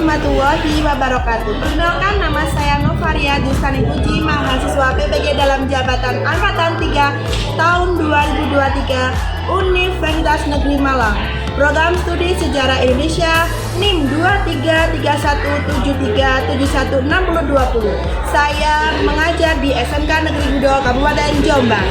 warahmatullahi wabarakatuh. Perkenalkan, nama saya Novaria Dustani Puji, mahasiswa PPG dalam jabatan Angkatan 3 tahun 2023 Universitas Negeri Malang. Program Studi Sejarah Indonesia NIM 233173716020. Saya mengajar di SMK Negeri Gudo, Kabupaten Jombang.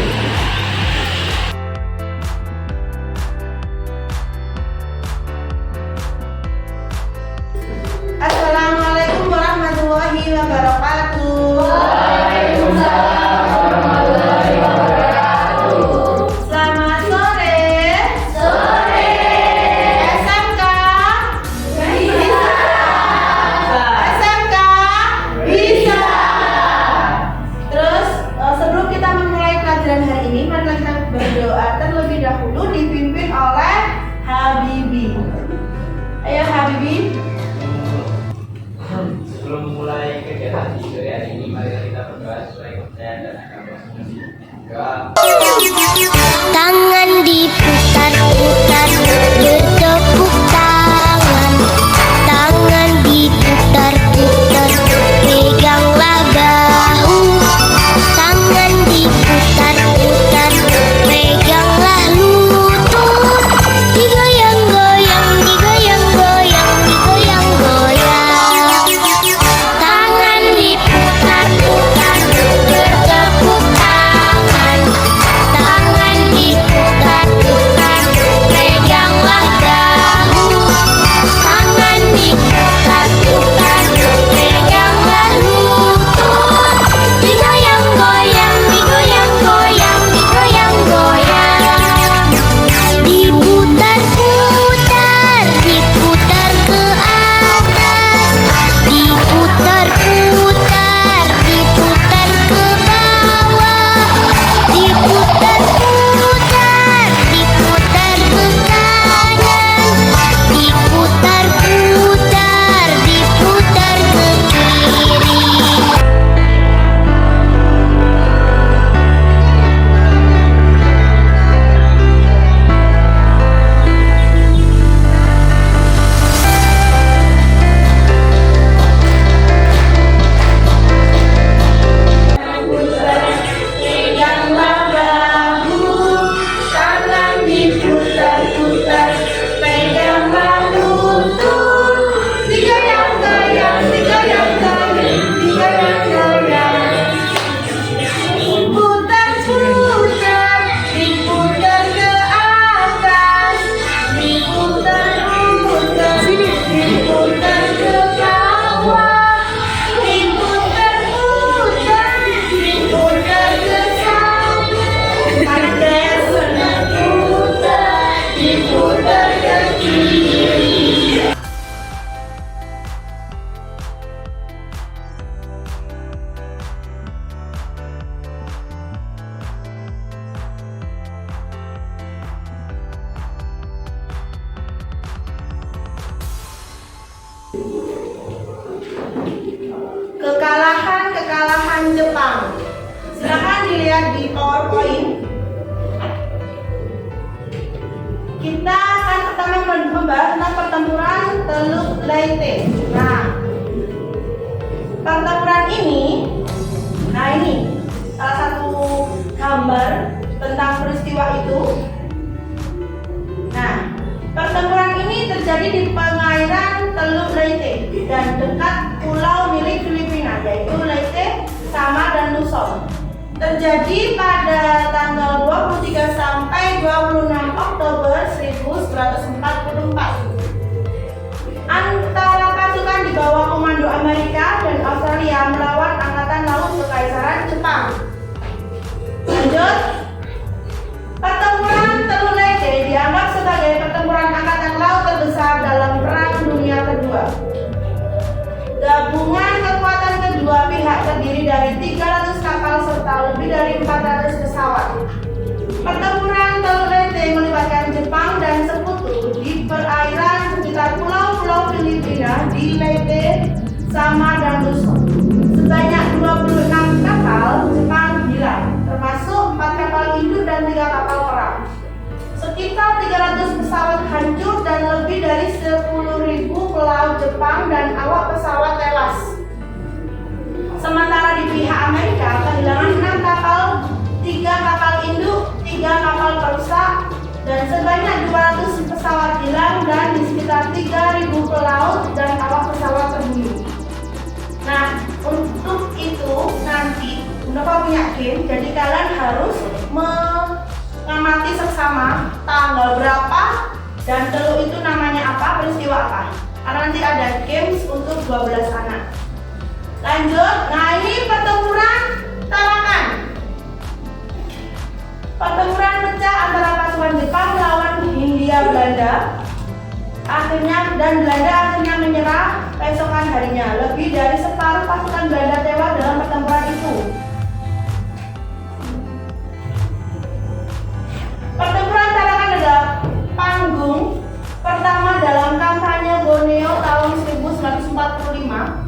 Assalamualaikum warahmatullahi wabarakatuh. Waalaikumsalam warahmatullahi wabarakatuh. Selamat sore. Sore. SMK Bisa. SMK Bisa. Terus sebelum kita memulai pelajaran hari ini, mari kita berdoa terlebih dahulu dipimpin oleh Habibi. Ayo Habibi. Sebelum mulai kegiatan di sore hari ini, mari kita berdoa sesuai kepercayaan dan agama juga. Tangan diputar-putar, bertepuk tangan. Tangan diputar-putar, peganglah bahu. Tangan diputar-putar, peganglah lutut. Digoyang-goyang, digoyang-goyang, digoyang-goyang. Tangan diputar-putar, bertepuk tangan. Tangan diputar-putar, peganglah bahu. Tangan diputar-putar, peganglah lutut. Digoyang-goyang, digoyang-goyang, digoyang-goyang. Diputar-putar, diputar ke atas. Diputar-putar, diputar ke bawah. Diputar-putar, diputar ke kanan. Diputar-putar, diputar ke kiri. Peganglah bahu, tangan diputar-putar, peganglah lutut. Digoyang-goyang, digoyang-goyang, digoyang-goyang. Diputar-putar, diputar ke atas. Diputar-putar, diputar ke bawah. Diputar-putar, diputar ke samping. Ada putar, diputar ke kiri. Kekalahan Jepang. Silakan dilihat di PowerPoint. Kita akan pertama membahas tentang pertempuran Teluk Leyte. Nah, pertempuran ini, ini salah satu gambar tentang peristiwa itu. Nah, pertempuran ini terjadi di perairan Teluk Leyte dan dekat pulau milik Filipina, yaitu Leyte, Samar, dan Luzon. Terjadi pada tanggal 23 sampai 26 Oktober 1944. Antara pasukan di bawah komando Amerika dan Australia melawan Angkatan Laut Kekaisaran Jepang. Lanjut. Pertempuran Teluk Leyte dianggap sebagai pertempuran angkatan laut terbesar dalam Perang Dunia Kedua. Gabungan kekuatan kedua pihak terdiri dari 300 kapal serta lebih dari 400 pesawat. Pertempuran Teluk Leyte melibatkan Jepang dan sekutu di perairan sekitar pulau-pulau Filipina di Leyte, Samar, dan Luzon. Sebanyak 26 kapal Jepang hilang, termasuk 4 kapal induk dan 3 kapal perang. Sekitar 300 pesawat hancur dan lebih dari 10.000 pelaut pesawat Jepang dan awak pesawat tewas. Sementara di pihak Amerika kehilangan 6 kapal, 3 kapal induk, 3 kapal perusak, dan sebanyak 200 pesawat hilang dan di sekitar 3.000 pelaut dan awak pesawat terbunuh. Nah, untuk itu nanti Unova punya game, jadi kalian harus mengamati seksama tanggal berapa dan teluk itu namanya apa, peristiwa apa. Karena nanti ada games untuk 12 anak. Lanjut, nah ini pertempuran Tarakan. Pertempuran pecah antara pasukan Jepang melawan Hindia Belanda. Belanda akhirnya menyerah keesokan harinya. Lebih dari separuh pasukan Belanda tewas dalam pertempuran itu. Pertempuran Tarakan adalah panggung pertama dalam kampanye Borneo tahun 1945.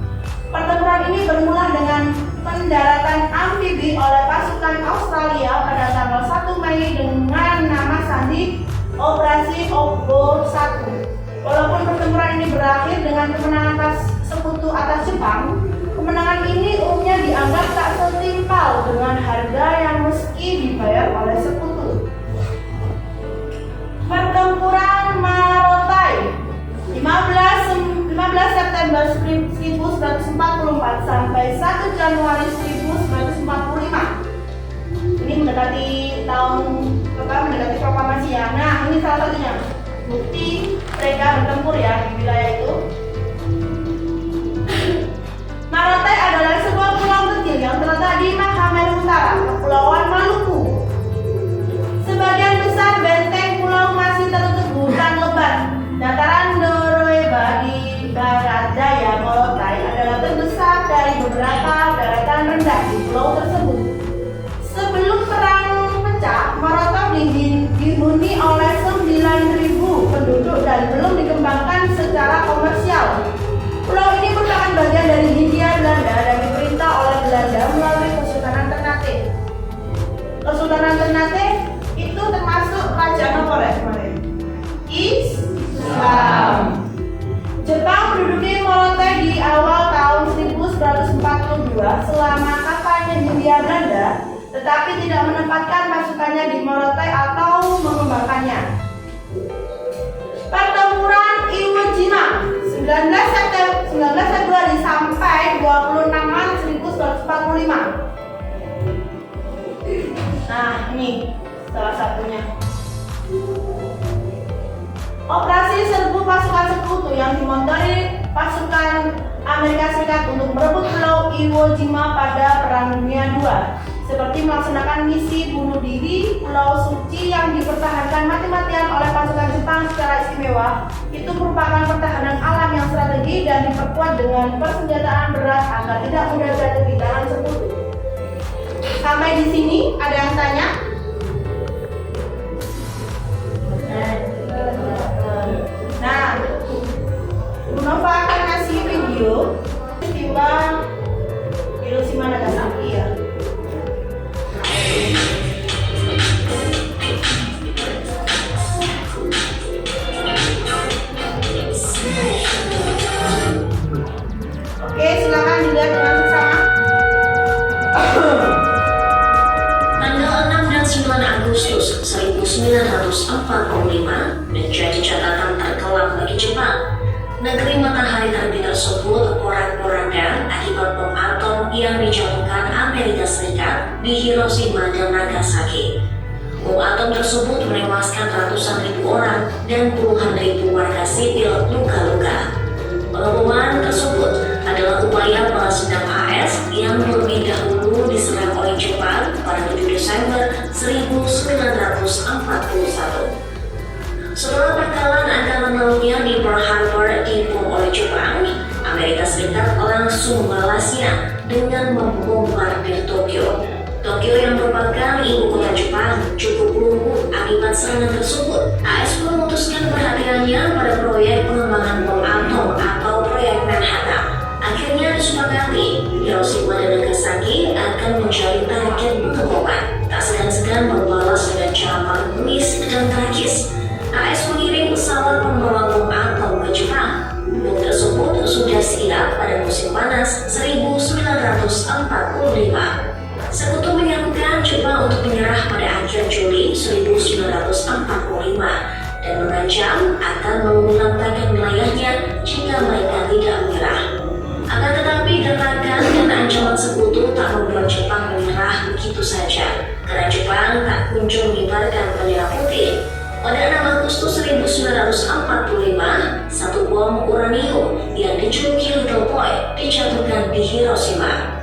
Pertempuran ini bermula dengan pendaratan amfibi oleh pasukan Australia pada tanggal 1 Mei dengan nama sandi Operasi Obo 1. Walaupun pertempuran ini berakhir dengan kemenangan sekutu atas Jepang, kemenangan ini umumnya dianggap tak setimpal dengan harga yang meski dibayar oleh sekutu. Pertempuran Marotai 15 September 1944 sampai 1 Januari 1945. Ini mendekati mendekati proklamasi ya. Nah, ini salah satunya bukti mereka bertempur ya di wilayah itu. Marotai adalah sebuah pulau kecil yang terletak di Mahameru Utara, Kepulauan Maluku. Sebagian besar benteng pulau masih tertutup hutan lebat. Dataran Noruega di barat daya Morotai adalah terbesar dari beberapa daratan rendah di pulau tersebut. Sebelum perang pecah, Morotai dihuni oleh 9.000 penduduk dan belum dikembangkan secara komersial. Pulau ini merupakan bagian dari Hindia Belanda dan diperintah oleh Belanda melalui Kesultanan Ternate. Kesultanan Ternate itu termasuk kerajaan apa ya kemarin? Islam. Jepang menduduki Morotai di awal tahun 1942 selama kampanye Hindia Belanda, tetapi tidak menempatkan pasukannya di Morotai atau mengembangkannya. Pertempuran Iwo Jima 19 Februari sampai 26 Maret 1945. Nah, ini salah satunya. Operasi serbu pasukan sekutu yang dimotori pasukan Amerika Serikat untuk merebut Pulau Iwo Jima pada Perang Dunia II, seperti melaksanakan misi bunuh diri Pulau Suci yang dipertahankan mati-matian oleh pasukan Jepang secara istimewa. Itu merupakan pertahanan alam yang strategi dan diperkuat dengan persenjataan berat agar tidak mudah jatuh di tangan sekutu. Sampai di sini ada yang tanya? Nah, Unova akan kasih video peristiwa Hiroshima Nagasaki ya. Oke, silakan dilihat dengan seksama. Tanggal 6 dan 9 Agustus 1945 menjadi catatan terkelam bagi Jepang. Negeri matahari terbit tersebut porak-poranda akibat bom atom yang dijatuhkan Amerika Serikat di Hiroshima dan Nagasaki. Bom atom tersebut menewaskan ratusan ribu orang dan puluhan ribu warga sipil luka-luka. Pengeboman tersebut adalah upaya balas dendam AS yang lebih dahulu diserang oleh Jepang pada 7 Desember 1941. Setelah pangkalan angkatan lautnya di Pearl Harbor dibom oleh Jepang, Amerika Serikat langsung membalasnya dengan membombardir Tokyo. Tokyo yang merupakan ibu kota Jepang cukup lumpuh akibat serangan tersebut. AS pun memutuskan perhatiannya pada proyek pengembangan bom atom atau proyek Manhattan. Akhirnya disepakati Hiroshima dan Nagasaki akan menjadi target pengeboman. Tak segan-segan membalas dengan cara paling bengis dan tragis. AS mengirim pesawat pembawa bom atom ke Jepang. Bom tersebut mengibarkan bendera putih. Pada 6 Agustus 1945, satu bom uranium yang dijuluki Little Boy dijatuhkan di Hiroshima.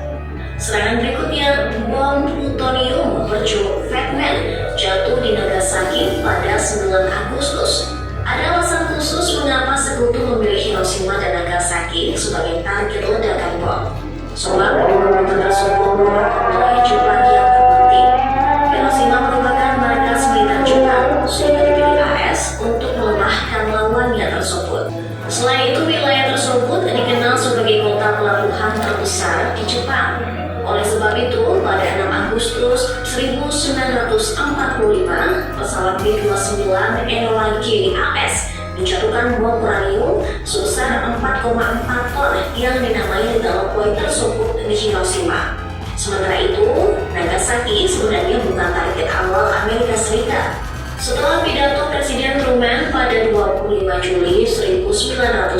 Serangan berikutnya, bom plutonium berjuluk Fat Man jatuh di Nagasaki pada 9 Agustus. Ada alasan khusus mengapa sekutu memilih Hiroshima dan Nagasaki sebagai target ledakan bom. Sebab kedua kota tersebut merupakan wilayah Jepang yang terpenting. Hiroshima merupakan markas militer Jepang, sehingga dipilih AS untuk melemahkan lawannya tersebut. Selain itu, wilayah tersebut dikenal sebagai kota pelabuhan terbesar di Jepang. Oleh sebab itu, pada 6 Agustus 1945, pesawat B-29 Enola Gay AS menjatuhkan bom uranium sebesar 4,4 ton yang dinamai Little Boy tersebut di Hiroshima. Sementara itu, Nagasaki sebenarnya bukan target awal Amerika Serikat. Setelah pidato Presiden Truman pada 25 Juli 1945,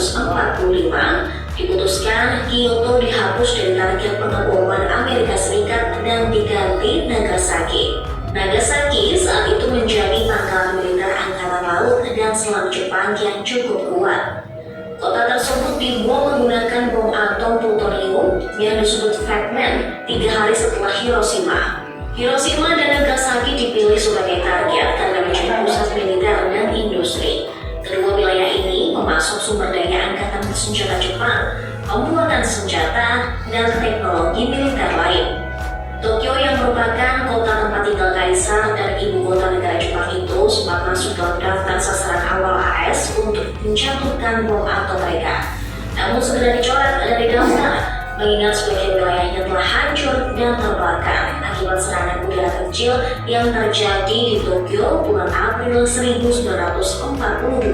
diputuskan Kyoto dihapus dari target pengeboman Amerika Serikat dan diganti Nagasaki. Nagasaki saat itu menjadi pangkalan militer angkatan laut dan selam Jepang yang cukup kuat. Kota tersebut dibom menggunakan bom atom plutonium yang disebut Fat Man 3 hari setelah Hiroshima. Hiroshima dan Nagasaki dipilih sebagai target karena menjadi pusat militer dan industri. Kedua wilayah ini memasok sumber daya angkatan bersenjata Jepang, pembuatan senjata, dan teknologi militer lain. Tokyo yang merupakan kota tempat tinggal kaisar dan ibu kota negara Jepang itu sempat masuk dalam daftar sasaran awal AS untuk menjatuhkan bom atom mereka. Namun segera dicoret dari daftar, mengingat sebagian wilayahnya telah hancur dan terbakar akibat serangan udara kecil yang terjadi di Tokyo bulan April 1942.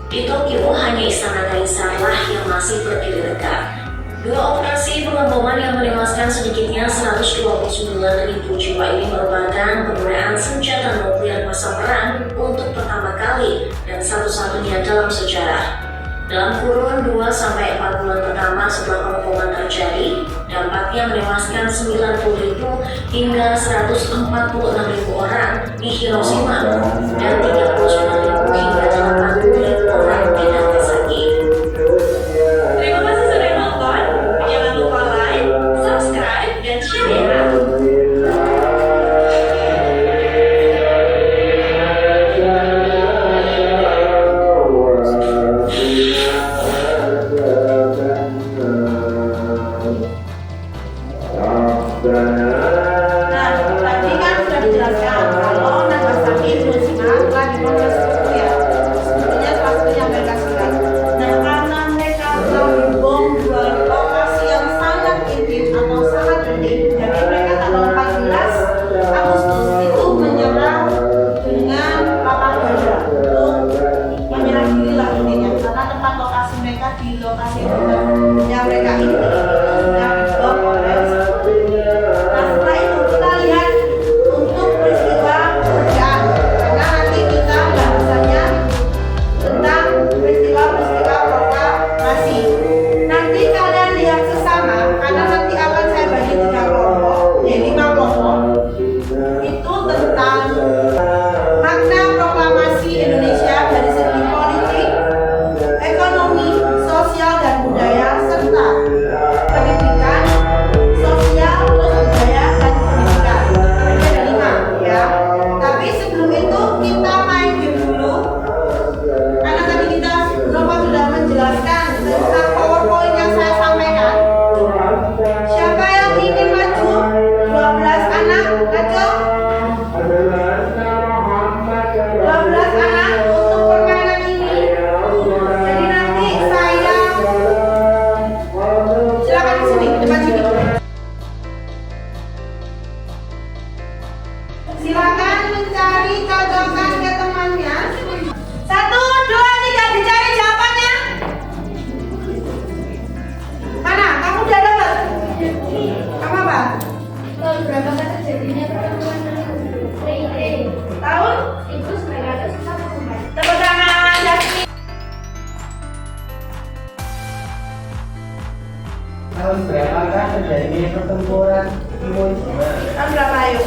Di Tokyo, hanya istana kaisarlah yang masih berdiri tegak. Dua operasi pengeboman yang menewaskan sedikitnya 129.000 jiwa ini merupakan penggunaan senjata nuklir masa perang untuk pertama kali dan satu-satunya dalam sejarah. Dalam kurun 2-4 bulan pertama setelah pengeboman terjadi, dampaknya menewaskan 90.000 hingga 146.000 orang di Hiroshima dan 39.000 hingga 80.000 orang di Nagasaki. Terima kasih sudah nonton. Jangan lupa like, subscribe, dan share ya. Nah, tadi kan sudah dijelaskan kalau Nagasaki Hiroshima telah dibom ya. Sebetulnya salah satunya Amerika Serikat. Nah, karena mereka telah dibom dua lokasi yang sangat intim atau sangat penting, jadi mereka tanggal 14 Agustus itu menyerang dengan lapang dada untuk menyerang diri lah intinya, karena tempat lokasi mereka di lokasi yang mereka ini sudah dibom oleh sekutu. Nah, setelah itu kita lihat untuk peristiwa pekerjaan, karena nanti kita bahasannya tentang peristiwa-peristiwa proklamasi. Nanti kalian lihat sesama, karena nanti akan saya bagi 3 kelompok, 5 kelompok. Itu tentang makna proklamasi Indonesia dari segi politik, ekonomi, sosial dan budaya, serta pendidikan, sosial, budaya dan pendidikan. Jadi ada 5 ya. Tapi sebelum itu kita main game dulu. Karena tadi kita Nova sudah menjelaskan tentang PowerPoint yang saya sampaikan. Siapa yang ingin maju? 12 anak, maju. 12 anak untuk permainan ini. Jadi nanti saya silakan di sini, depan sini. Silakan mencari cocokan ke temannya. 1, 2, 3, dicari jawabannya. Mana? Kamu udah dapat? Kamu apa? Berapa kali terjadinya pertemuan Tahun? itu 1949. Tepuk tangan, Jasmine. Tahun berapakah terjadi pertempuran Hiroshima? Tahun berapa ayo?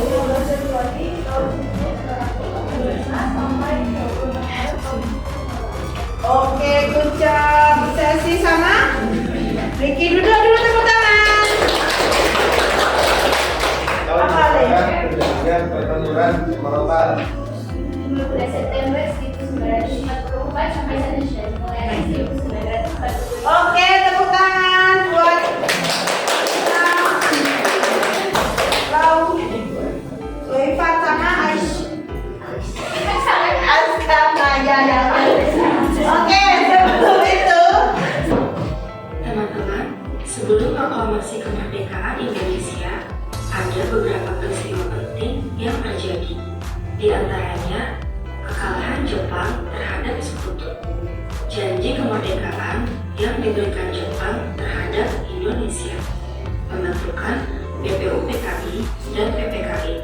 Oke, good job. Sesi sama Ricky, duduk dulu, tepuk tangan. Apa, Le? Pertempuran Eropa. 15 September 1944 sampai Indonesia dimulai 1945. Oke, tepuk tangan buat Soifat sama Aska. Ya. Oke, sebelum itu Teman-teman, sebelum proklamasi kemerdekaan Indonesia, ada beberapa peristiwa penting yang terjadi. Di antaranya, kekalahan Jepang terhadap Sekutu, janji kemerdekaan yang diberikan Jepang terhadap Indonesia, pembentukan BPUPKI dan PPKI.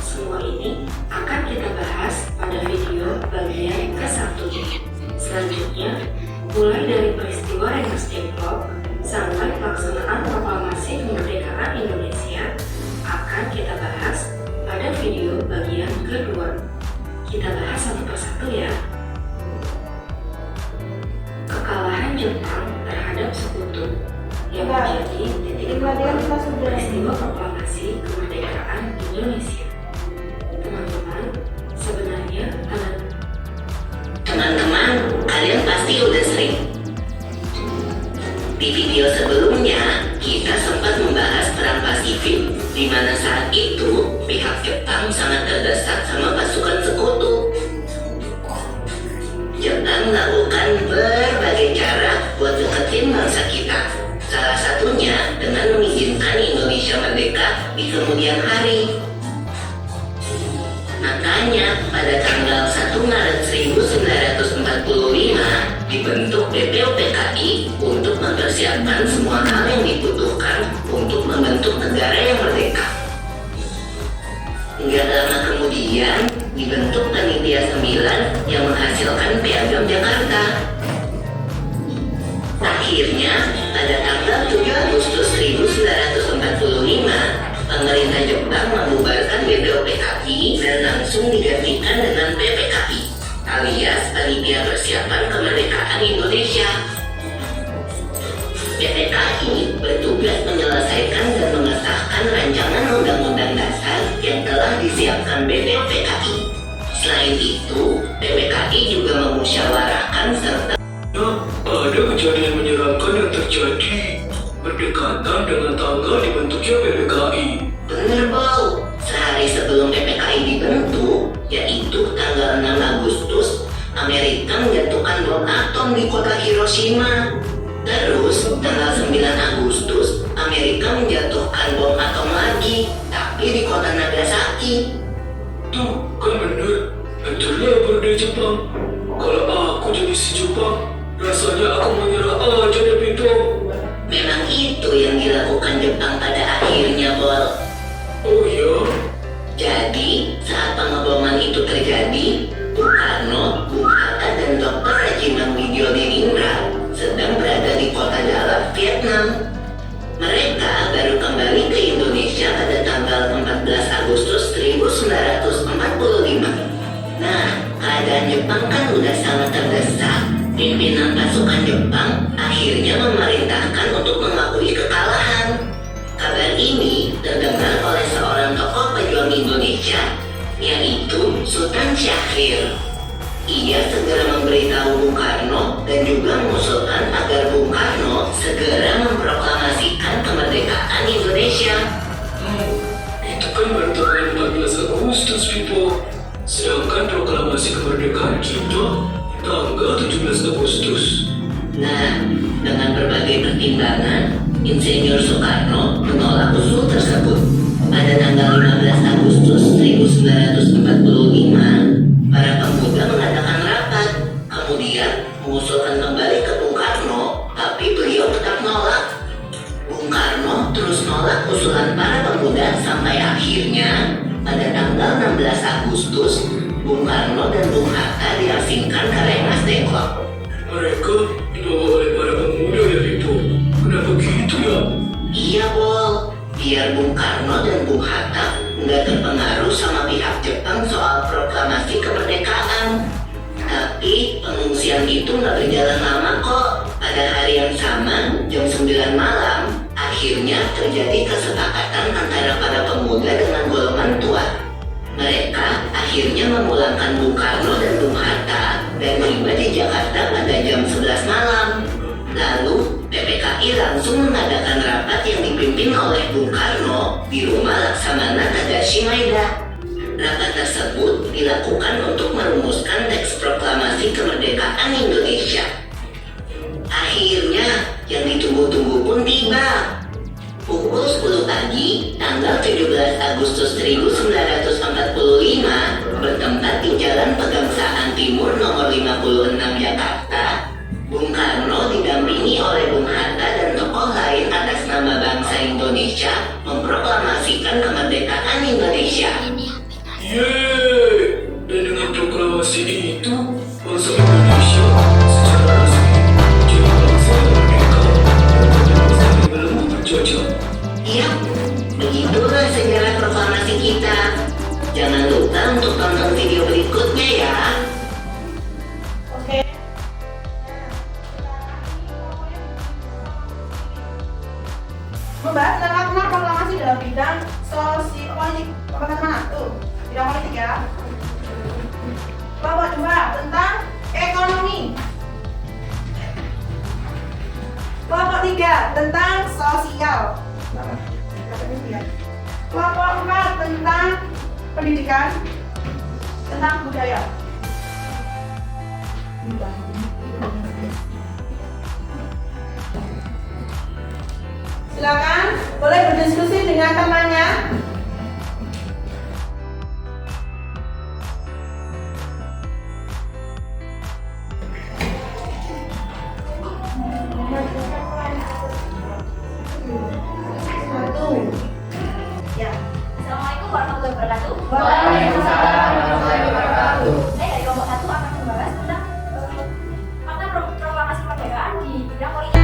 Semua ini akan kita bahas pada video bagian ke-1. Selanjutnya, mulai dari peristiwa Rengas Dengklok sampai pelaksanaan proklamasi kemerdekaan Indonesia akan kita bahas pada video bagian ke-2. Kita bahas satu persatu ya. Kekalahan Jepang terhadap Sekutu yang menjadi titik awal peristiwa proklamasi kemerdekaan Indonesia. Teman-teman, sebenarnya teman-teman, kalian pasti udah sering. Di video sebelumnya, kita sempat membahas perang Pasifik, di mana saat itu pihak Jepang sangat terdesak sama pasukan Sekutu. Jepang melakukan berbagai cara buat deketin bangsa kita. Salah satunya dengan mengizinkan Indonesia merdeka di kemudian hari. Makanya pada tanggal 1 Maret 1945 dibentuk BPUPKI untuk mempersiapkan semua hal yang dibutuhkan untuk membentuk negara yang merdeka. Nggak lama kemudian dibentuk Panitia 9 yang menghasilkan Piagam Jakarta. Akhirnya pada tanggal 7 Agustus 1945 pemerintah Jepang membubarkan BPUPKI dan langsung digantikan dengan PPKI alias Panitia Persiapan Kemerdekaan Indonesia. PPKI bertugas menyelesaikan dan mengesahkan rancangan undang-undang dasar yang telah disiapkan BPUPKI. Selain itu, PPKI juga memusyawarahkan serta ada kejadian menyeramkan yang terjadi berdekatan dengan tanggal dibentuknya PPKI. Bener, Bau. Sehari sebelum PPKI dibentuk, yaitu tanggal 6 Agustus, Amerika menjatuhkan bom atom di kota Hiroshima. Terus, tanggal 9 Agustus, Amerika menjatuhkan bom atom lagi, tapi di kota Nagasaki. Tuh, kan bener. Betul berdaya Jepang. Kalau aku jadi si Jepang, rasanya aku menyerah aja deh, Pinto. Memang itu yang dilakukan Jepang pada akhirnya, Bol. Oh iya? Jadi, saat pengeboman itu terjadi, Bung Karno, Bung Hatta, dan Dr. Rajiman Widyodenindra sedang berada di kota Dallas, Vietnam. Mereka baru kembali ke Indonesia pada tanggal 14 Agustus 1945. Nah, keadaan Jepang kan udah sangat terdesak. Pimpinan pasukan Jepang akhirnya memerintahkan untuk mengakui kekalahan. Kabar ini terdengar oleh seorang tokoh pejuang Indonesia, yaitu Sultan Syahrir. Ia segera memberitahu Bung Karno dan juga mengusulkan agar Bung Karno segera memproklamasikan kemerdekaan Indonesia. Itu kan baru tanggal 14 Agustus, Pinto. Sedangkan proklamasi kemerdekaan kita tanggal 17 Agustus. Nah, dengan berbagai pertimbangan, Insinyur Soekarno menolak usul tersebut. Pada tanggal 15 Agustus 1945, para pemuda mengadakan rapat, kemudian mengusulkan kembali ke Bung Karno, tapi beliau tetap nolak. Bung Karno terus nolak usulan para pemuda sampai akhirnya pada tanggal 16 Agustus, Bung Karno dan Bung Hatta diasingkan ke Rengas Dengklok. Mereka dibawa oleh para pemuda ya, Pinto. Kenapa gitu ya? Iya, Bol. Biar Bung Karno dan Bung Hatta nggak terpengaruh sama pihak Jepang soal proklamasi kemerdekaan. Tapi pengungsian itu itu nggak berjalan lama kok. Pada hari yang sama, jam 9 malam, akhirnya terjadi kesepakatan antara para pemuda dengan golongan tua. Mereka akhirnya memulangkan Bung Karno dan Bung Hatta dan tiba di Jakarta pada jam 11 malam. Lalu, PPKI langsung mengadakan rapat yang dipimpin oleh Bung Karno di rumah Laksamana Tadashi Maeda. Rapat tersebut dilakukan untuk merumuskan teks proklamasi kemerdekaan Indonesia. Akhirnya, yang ditunggu-tunggu pun tiba. Pukul 10 pagi, tanggal 17 Agustus 1945, bertempat di Jalan Pegangsaan Timur nomor 56 Jakarta, Bung Karno didampingi oleh Bung Hatta dan tokoh lain atas nama bangsa Indonesia memproklamasikan kemerdekaan Indonesia. Yeay! Dan dengan proklamasi itu, bangsa Indonesia secara resmi menjadi bangsa yang merdeka dan bangsa yang belum berjajah. Ya, begitulah sejarah proklamasi kita. Jangan lupa untuk tonton video berikutnya ya. Oke. Membahas tentang makna proklamasi dalam bidang politik. Pembahasan mana tuh? Bidang politik ya. Kelompok 2 tentang ekonomi. Kelompok 3 tentang sosial. Kelompok 4 tentang pendidikan, tentang budaya. Silakan, boleh berdiskusi dengan temannya. Ya. Assalamualaikum warahmatullahi wabarakatuh. Waalaikumsalam warahmatullahi wabarakatuh. Saya dari kelompok 1 akan membahas tentang makna proklamasi kemerdekaan di bidang politik.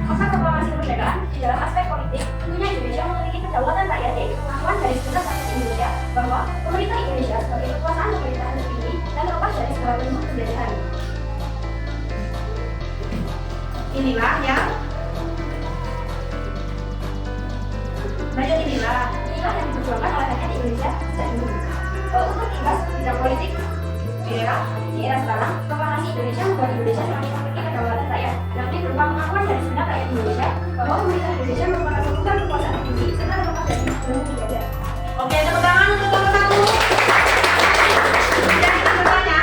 Makna proklamasi kemerdekaan di dalam aspek politik, tentunya Indonesia memiliki kedaulatan rakyat, yaitu pengakuan dari segenap rakyat Indonesia bahwa pemerintah Indonesia sebagai kekuasaan pemerintahan tertinggi dan terlepas dari segala bentuk penjajahan. Inilah yang Inilah yang diperjuangkan oleh rakyat Indonesia sejak dulu. Untuk dibahas bidang politik di era sekarang, proklamasi Indonesia membuat Indonesia semakin memiliki kedaulatan rakyat, yakni berupa pengakuan dari segenap rakyat Indonesia bahwa pemerintah Indonesia merupakan pemegang kekuasaan tertinggi serta terlepas dari belum penjajah. Oke, tepuk tangan untuk kelompok 1. Sudah kita bertanya?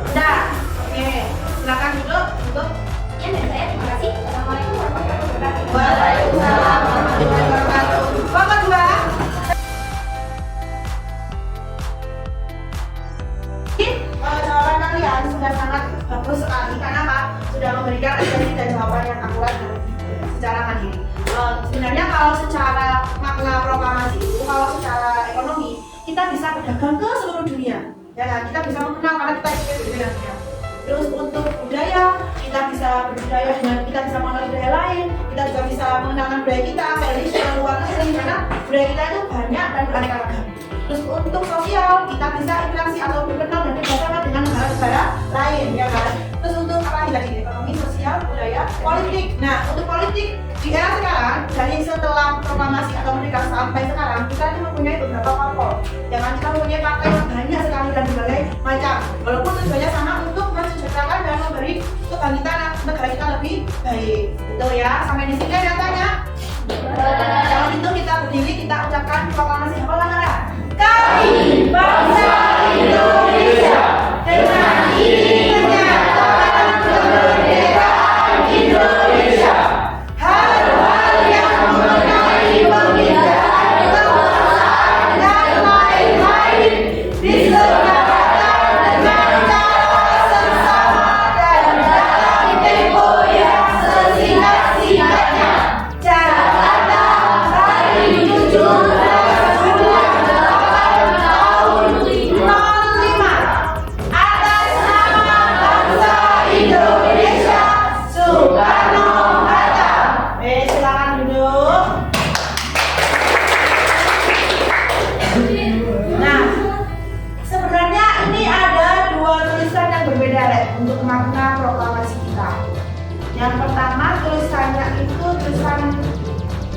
Sudah. Oke, silakan duduk. Sekian dari saya, terima kasih. Assalamualaikum warahmatullahi wabarakatuh. Waalaikumsalam warahmatullahi wabarakatuh. Kelompok 2. Jawaban kalian sudah sangat bagus sekali. Karena apa? Sudah memberikan referensi dan jawaban yang akurat dan secara mandiri. Sebenarnya kalau secara makna proklamasi itu, kalau secara ekonomi, kita bisa berdagang ke seluruh dunia. Ya kan? Kita bisa mengenal karena kita ikut di dunia. Terus untuk budaya, kita bisa berbudaya dengan kita bisa mengenal budaya lain, kita juga bisa mengenalkan budaya kita ke Indonesia, luar negeri, karena budaya kita itu banyak dan beraneka ragam. Terus untuk sosial, kita bisa interaksi atau berkenal dan bekerjasama dengan negara-negara lain, ya kan? Terus untuk apa lagi? Ekonomi, sosial, budaya, politik. Nah, untuk politik di era sekarang, dari setelah proklamasi atau merdeka sampai sekarang, kita itu mempunyai beberapa parpol. Jangan kita mempunyai partai yang banyak sekali dan berbagai macam. Walaupun tujuannya sama untuk mensejahterakan dan memberi kebangkitan negara kita lebih baik. Betul ya? Sampai di sini ada tanya? Kalau itu kita berdiri, kita ucapkan proklamasi apa Nara? Kami bangsa Indonesia dengan ini menyatakan kemerdekaan Indonesia. Hal-hal yang mengenai pembinaan kekuasaan dan lain-lain diselenggarakan dengan cara seksama dan dalam tempo yang sesingkat-singkatnya. Jakarta, hari 17 bulan 8 tahun 05 untuk makna proklamasi kita. Yang pertama tulisannya itu tulisan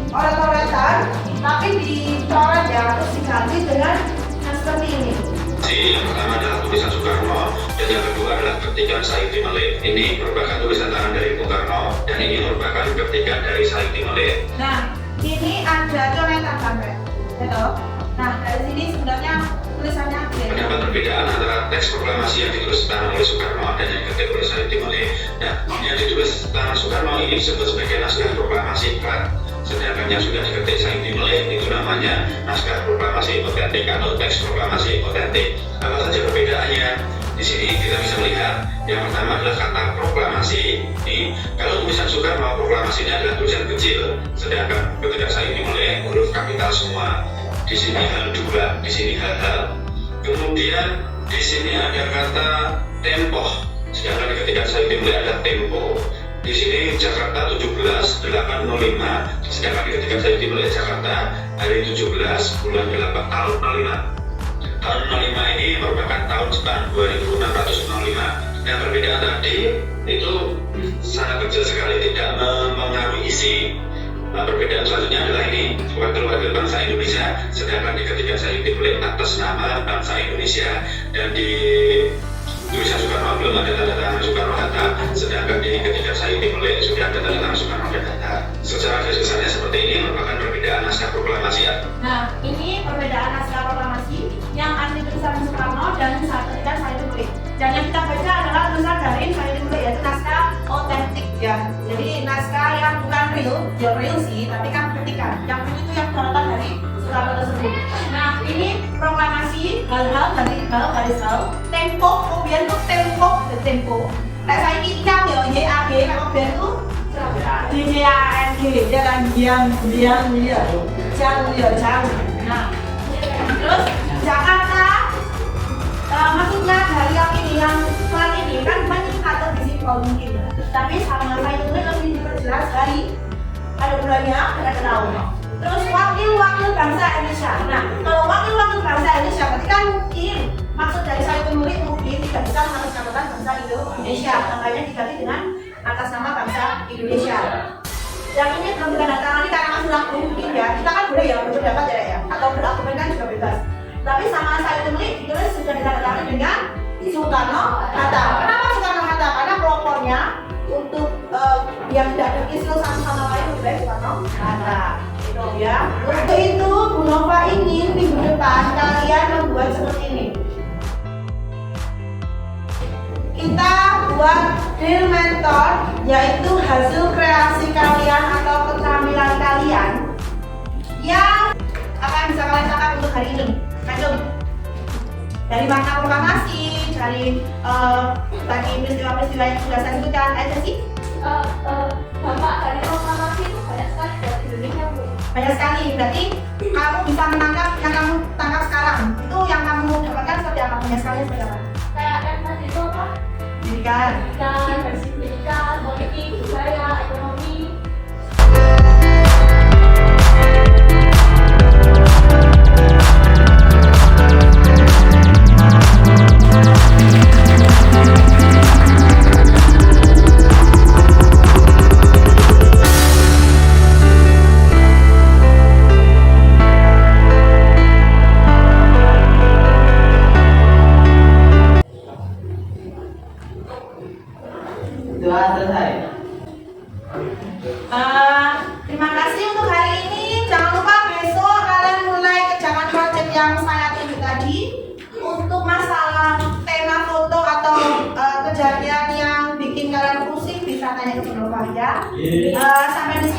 oret-oretan, tapi dicoret ya, terus diganti dengan yang seperti ini. Yang pertama adalah tulisan Soekarno dan yang kedua adalah ketikan Said Timalik. Ini merupakan tulisan tangan dari Bung Karno dan ini merupakan ketikan dari Said Timalik. Nah, ini ada coretan sampai, gitu. Nah, dari sini sebenarnya tulisannya Terdapat perbedaan antara teks proklamasi yang ditulis tangan oleh Soekarno dan yang diketik oleh Said Timalik. Nah, yang ditulis tangan Soekarno ini disebut sebagai naskah proklamasi Klat. Sedangkan yang sudah diketik Said Timalik itu namanya naskah proklamasi otentik atau teks proklamasi otentik. Apa saja perbedaannya? Di sini kita bisa melihat yang pertama adalah kata proklamasi. Ini kalau tulisan Soekarno proklamasinya adalah tulisan kecil, sedangkan ketika Said Timalik huruf kapital semua. Di sini hal dua, di sini hal-hal. Kemudian di sini ada kata tempoh, sedangkan ketika Said Timalik ada tempo. Di sini Jakarta 17/8/05, sedangkan ketika saya dimulai Jakarta hari 17 bulan 8 tahun 05. Tahun 05 ini merupakan tahun Jepang 2605. Nah, perbedaan tadi itu sangat kecil sekali, tidak mempengaruhi isi. Nah, perbedaan selanjutnya adalah ini wakil-wakil bangsa Indonesia, sedangkan ketika saya dimulai atas nama bangsa Indonesia dan di tulisan Soekarno belum ada tanda tangan Soekarno-Hatta, sedangkan di ketika saya dimulai sudah ada tanda tangan Soekarno-Hatta. Secara garis besarnya seperti ini merupakan perbedaan naskah proklamasi ya. Nah, ini perbedaan naskah proklamasi yang asli tulisan Soekarno dan saat ketika saya tulis. Dan yang kita baca adalah tulisan dari saya tulis, yaitu naskah otentik ya. Jadi naskah yang bukan real, ya real sih, tapi kan ketikan. Yang ini itu yang contoh dari Soekarno tersebut. Nah, ini proklamasi hal-hal dari garis hal. Tempo, kemudian tuh tempo. Kayak saya ini kan ya, YAG, kemudian tuh DJANG, dia kan jauh. Nah, terus Jakarta, maksudnya dari yang ini, yang pelan ini kan banyak kata visible mungkin. Tapi sama saya itu lebih diperjelas hari, ada bulannya, ada tahun. Terus wakil-wakil bangsa Indonesia. Nah, kalau wakil-wakil bangsa Indonesia, berarti kan mungkin maksud dari saya penulis mungkin tidak bisa mengatasnamakan bangsa Indonesia, makanya diganti dengan atas nama bangsa Indonesia. Yang ini belum ditandatangani karena masih laku mungkin ya. Kita kan boleh ya berpendapat ya, atau berargumen kan juga bebas. Tapi sama saya penulis ditulis sudah ditandatangani dengan Soekarno-Hatta. Kenapa Soekarno-Hatta? Karena pelopornya untuk yang tidak terkisru satu sama lain lebih baik Soekarno-Hatta. Itu ya. Untuk itu Bu Nova ingin minggu depan kalian membuat seperti ini. Kita buat drill mentor, yaitu hasil kreasi kalian atau keterampilan kalian yang akan bisa kalian tangkap untuk hari ini. Lanjut dari makna proklamasi, dari tadi peristiwa-peristiwa yang sudah saya sebutkan, ada sih? Bapak dari proklamasi itu banyak sekali buat Indonesia, Bu. Banyak sekali, berarti kamu bisa menangkap yang kamu tangkap sekarang. Itu yang kamu dapatkan seperti apa? Banyak sekali seperti apa? Kayak yang tadi itu apa? Pendidikan. Pendidikan, politik, budaya, ekonomi. Doa selesai. Terima kasih untuk hari ini. Jangan lupa besok kalian mulai kerjakan project yang saya tunjuk tadi. Untuk masalah tema foto atau kejadian yang bikin kalian pusing bisa tanya ke Bu Nova ya. Sampai di